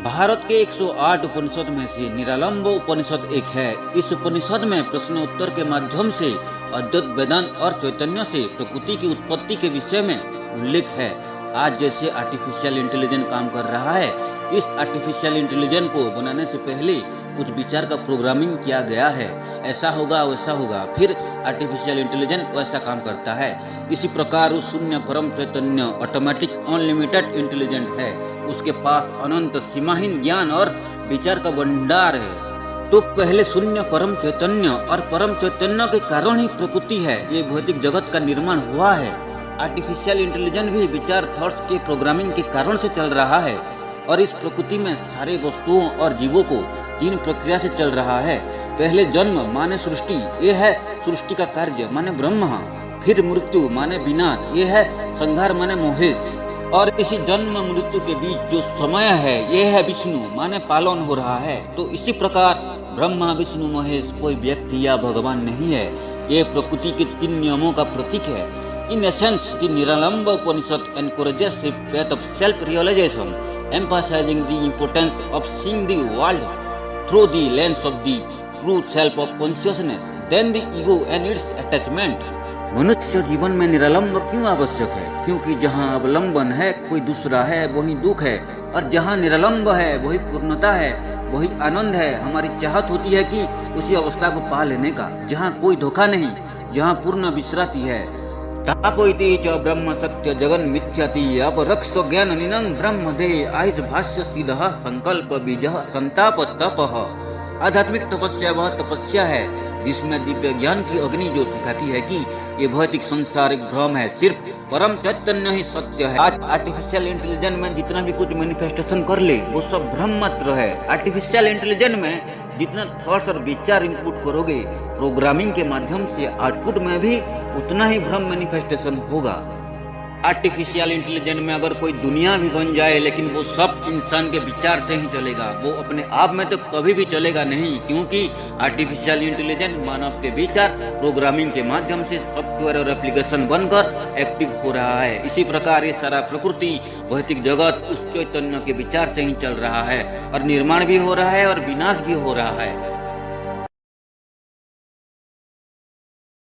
भारत के 108 उपनिषद में से निरालंब उपनिषद एक है। इस उपनिषद में प्रश्न उत्तर के माध्यम से अद्वैत वेदांत और चैतन्य से प्रकृति की उत्पत्ति के विषय में उल्लेख है। आज जैसे आर्टिफिशियल इंटेलिजेंस काम कर रहा है, इस आर्टिफिशियल इंटेलिजेंस को बनाने से पहले कुछ विचार का प्रोग्रामिंग किया गया है। ऐसा होगा वैसा होगा, फिर आर्टिफिशियल इंटेलिजेंस वैसा काम करता है। इसी प्रकार उस शून्य परम चैतन्य ऑटोमेटिक अनलिमिटेड इंटेलिजेंट है। उसके पास अनंत सीमाहीन ज्ञान और विचार का भंडार है। तो पहले शून्य परम चैतन्य और परम चैतन्य के कारण ही प्रकृति है, ये भौतिक जगत का निर्माण हुआ है। आर्टिफिशियल इंटेलिजेंस भी विचार थॉट्स के प्रोग्रामिंग के कारण से चल रहा है। और इस प्रकृति में सारे वस्तुओं और जीवों को तीन प्रक्रिया से चल रहा है। पहले जन्म माने सृष्टि, ये है सृष्टि का कार्य माने ब्रह्म। फिर मृत्यु माने विनाश, ये है संहार माने महेश। और इसी जन्म मृत्यु के बीच जो समय है, ये है विष्णु माने पालन हो रहा है। तो इसी प्रकार ब्रह्मा विष्णु महेश कोई व्यक्ति या भगवान नहीं है, ये प्रकृति के तीन नियमों का प्रतीक है। In essence the Niralamba Upanishad encourages the path of self-realization, emphasizing the importance of seeing the world through the lens of the true self of consciousness, then the ego and its attachment। मनुष्य जीवन में निरालंब क्यों आवश्यक है? क्योंकि जहाँ अवलंबन है कोई दूसरा है, वही दुख है। और जहाँ निरालंब है वही पूर्णता है, वही आनंद है। हमारी चाहत होती है कि उसी अवस्था को पा लेने का, जहाँ कोई धोखा नहीं, जहाँ पूर्ण विश्रांति है। तापोइति च ब्रह्म सत्य जगन मिथ्याति अपरक्ष ज्ञान निनंग ब्रह्म दे आइस भाष्य सीधः संकल्प बीजः संताप तपः। आध्यात्मिक तपस्या वह तपस्या है जिसमें दिव्य ज्ञान की अग्नि जो सिखाती है कि ये भौतिक संसार एक भ्रम है, सिर्फ परम चैतन्य ही सत्य है। आज आर्टिफिशियल इंटेलिजेंस में जितना भी कुछ मैनिफेस्टेशन कर ले वो सब भ्रम मात्र है। आर्टिफिशियल इंटेलिजेंस में जितना थॉट्स और विचार इनपुट करोगे प्रोग्रामिंग के माध्यम से, आउटपुट में भी उतना ही भ्रम मैनिफेस्टेशन होगा। आर्टिफिशियल इंटेलिजेंस में अगर कोई दुनिया भी बन जाए, लेकिन वो सब इंसान के विचार से ही चलेगा, वो अपने आप में तो कभी भी चलेगा नहीं। क्योंकि आर्टिफिशियल इंटेलिजेंस मानव के विचार प्रोग्रामिंग के माध्यम से सॉफ्टवेयर और एप्लीकेशन बनकर एक्टिव हो रहा है। इसी प्रकार ये सारा प्रकृति भौतिक जगत उस चैतन्य के विचार से ही चल रहा है, और निर्माण भी हो रहा है और विनाश भी हो रहा है।